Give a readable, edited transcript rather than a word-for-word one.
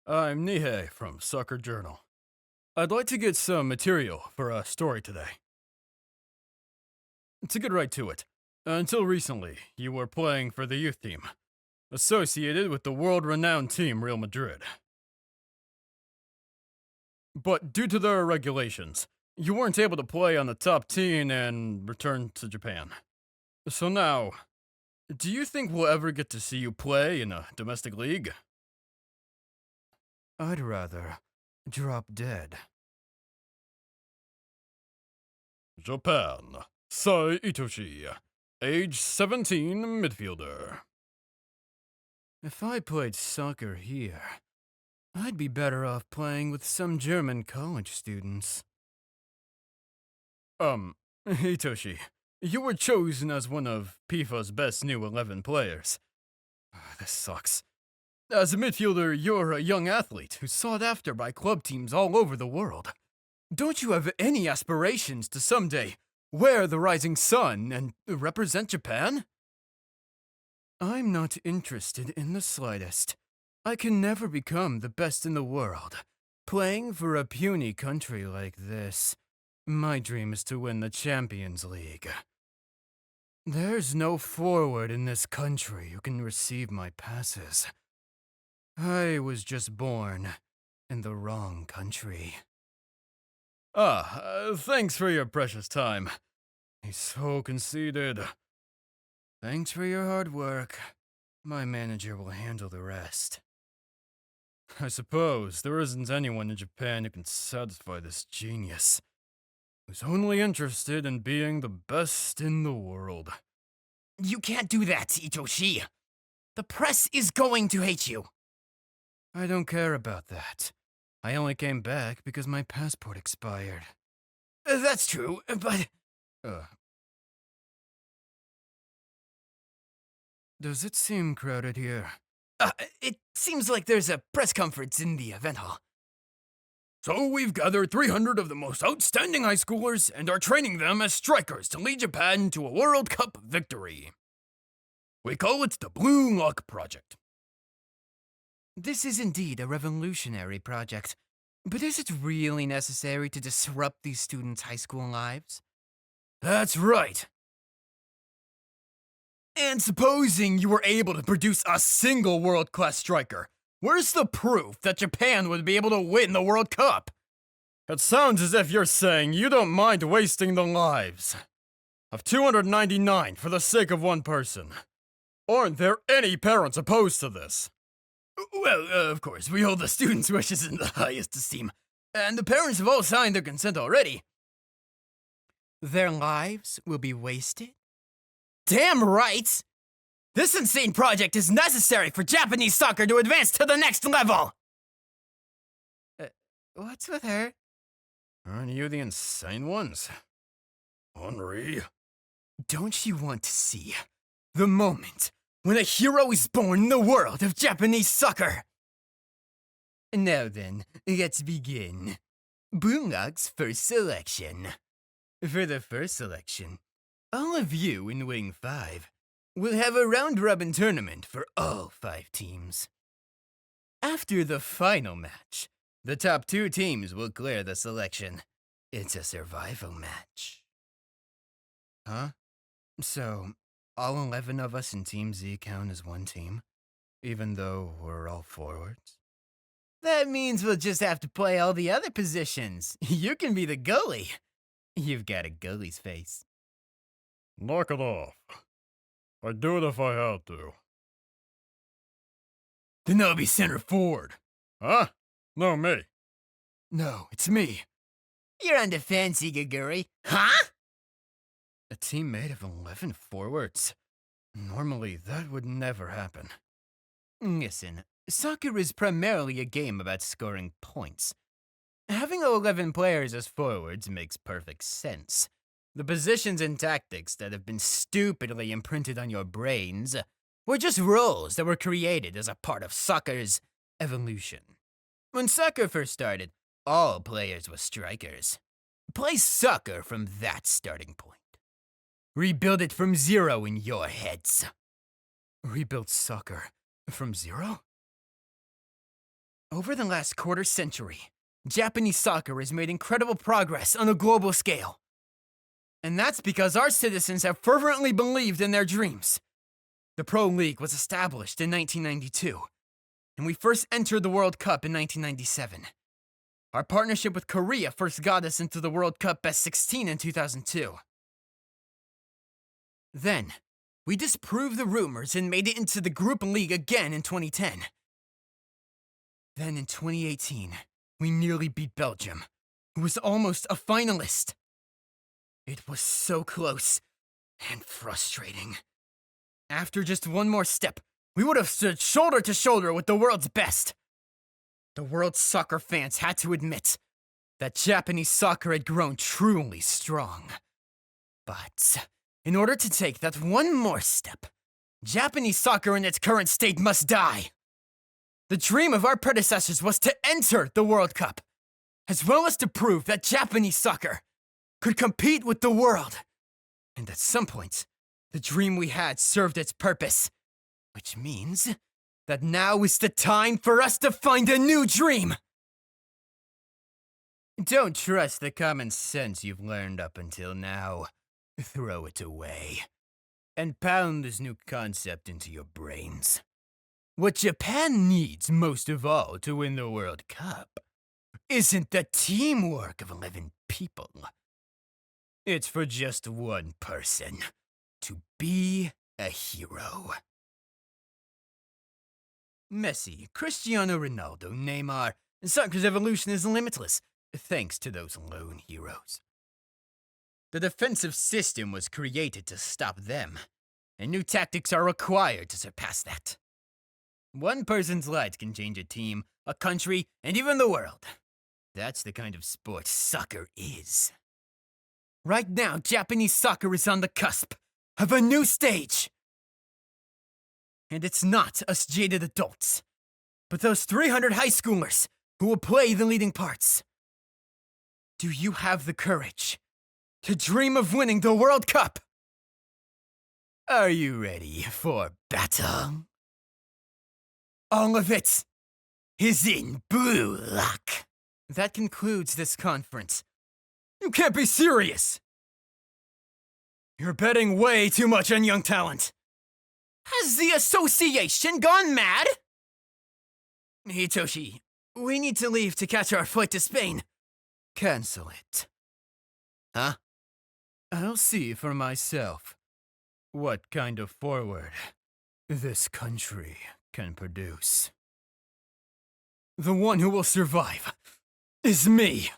I'm Nihei from Soccer Journal. I'd like to get some material for a story today. To get right to it, until recently, you were playing for the youth team, associated with the world-renowned team Real Madrid. But due to their regulations, you weren't able to play on the top team and return to Japan. So now, do you think we'll ever get to see you play in a domestic league? I'd rather drop dead. Japan. Sai Itoshi, age 17, midfielder. If I played soccer here, I'd be better off playing with some German college students. Itoshi, you were chosen as one of PIFA's best new 11 players. This sucks. As a midfielder, you're a young athlete who's sought after by club teams all over the world. Don't you have any aspirations to someday wear the rising sun and represent Japan? I'm not interested in the slightest. I can never become the best in the world. Playing for a puny country like this, my dream is to win the Champions League. There's no forward in this country who can receive my passes. I was just born in the wrong country. Thanks for your precious time. He's so conceited. Thanks for your hard work. My manager will handle the rest. I suppose there isn't anyone in Japan who can satisfy this genius, who's only interested in being the best in the world. You can't do that, Itoshi. The press is going to hate you. I don't care about that. I only came back because my passport expired. That's true, but... Does it seem crowded here? It seems like there's a press conference in the event hall. So we've gathered 300 of the most outstanding high schoolers and are training them as strikers to lead Japan to a World Cup victory. We call it the Bluelock project. This is indeed a revolutionary project, but is it really necessary to disrupt these students' high school lives? That's right. And supposing you were able to produce a single world-class striker, where's the proof that Japan would be able to win the World Cup? It sounds as if you're saying you don't mind wasting the lives of 299 for the sake of one person. Aren't there any parents opposed to this? Well, of course, we hold the students' wishes in the highest esteem, and the parents have all signed their consent already. Their lives will be wasted? Damn right! This insane project is necessary for Japanese soccer to advance to the next level! What's with her? Aren't you the insane ones? Henri? Don't you want to see the moment when a hero is born in the world of Japanese soccer? Now then, let's begin. Bluelock's first selection. For the first selection, all of you in Wing 5 will have a round-robin tournament for all 5 teams. After the final match, the top 2 teams will clear the selection. It's a survival match. Huh? So, all 11 of us in Team Z count as one team, even though we're all forwards? That means we'll just have to play all the other positions. You can be the goalie. You've got a goalie's face. Knock it off. I'd do it if I had to. Then I'll be center forward. Huh? No, me. No, it's me. You're on defense, Igaguri. Huh? A team made of 11 forwards? Normally, that would never happen. Listen, soccer is primarily a game about scoring points. Having 11 players as forwards makes perfect sense. The positions and tactics that have been stupidly imprinted on your brains were just roles that were created as a part of soccer's evolution. When soccer first started, all players were strikers. Play soccer from that starting point. Rebuild it from zero in your heads. Rebuild soccer from zero? Over the last quarter century, Japanese soccer has made incredible progress on a global scale. And that's because our citizens have fervently believed in their dreams. The Pro League was established in 1992, and we first entered the World Cup in 1997. Our partnership with Korea first got us into the World Cup Best 16 in 2002. Then, we disproved the rumors and made it into the Group League again in 2010. Then in 2018, we nearly beat Belgium, who was almost a finalist. It was so close and frustrating. After just one more step, we would have stood shoulder to shoulder with the world's best. The world's soccer fans had to admit that Japanese soccer had grown truly strong. But in order to take that one more step, Japanese soccer in its current state must die. The dream of our predecessors was to enter the World Cup, as well as to prove that Japanese soccer could compete with the world. And at some point, the dream we had served its purpose, which means that now is the time for us to find a new dream. Don't trust the common sense you've learned up until now. Throw it away and pound this new concept into your brains. What Japan needs most of all to win the World Cup isn't the teamwork of 11 people. It's for just one person to be a hero. Messi, Cristiano Ronaldo, Neymar, soccer's evolution is limitless, thanks to those lone heroes. The defensive system was created to stop them, and new tactics are required to surpass that. One person's light can change a team, a country, and even the world. That's the kind of sport soccer is. Right now, Japanese soccer is on the cusp of a new stage. And it's not us jaded adults, but those 300 high schoolers who will play the leading parts. Do you have the courage to dream of winning the World Cup? Are you ready for battle? All of it is in Bluelock. That concludes this conference. You can't be serious! You're betting way too much on young talent. Has the association gone mad? Hitoshi, we need to leave to catch our flight to Spain. Cancel it. Huh? I'll see for myself what kind of forward this country can produce. The one who will survive is me.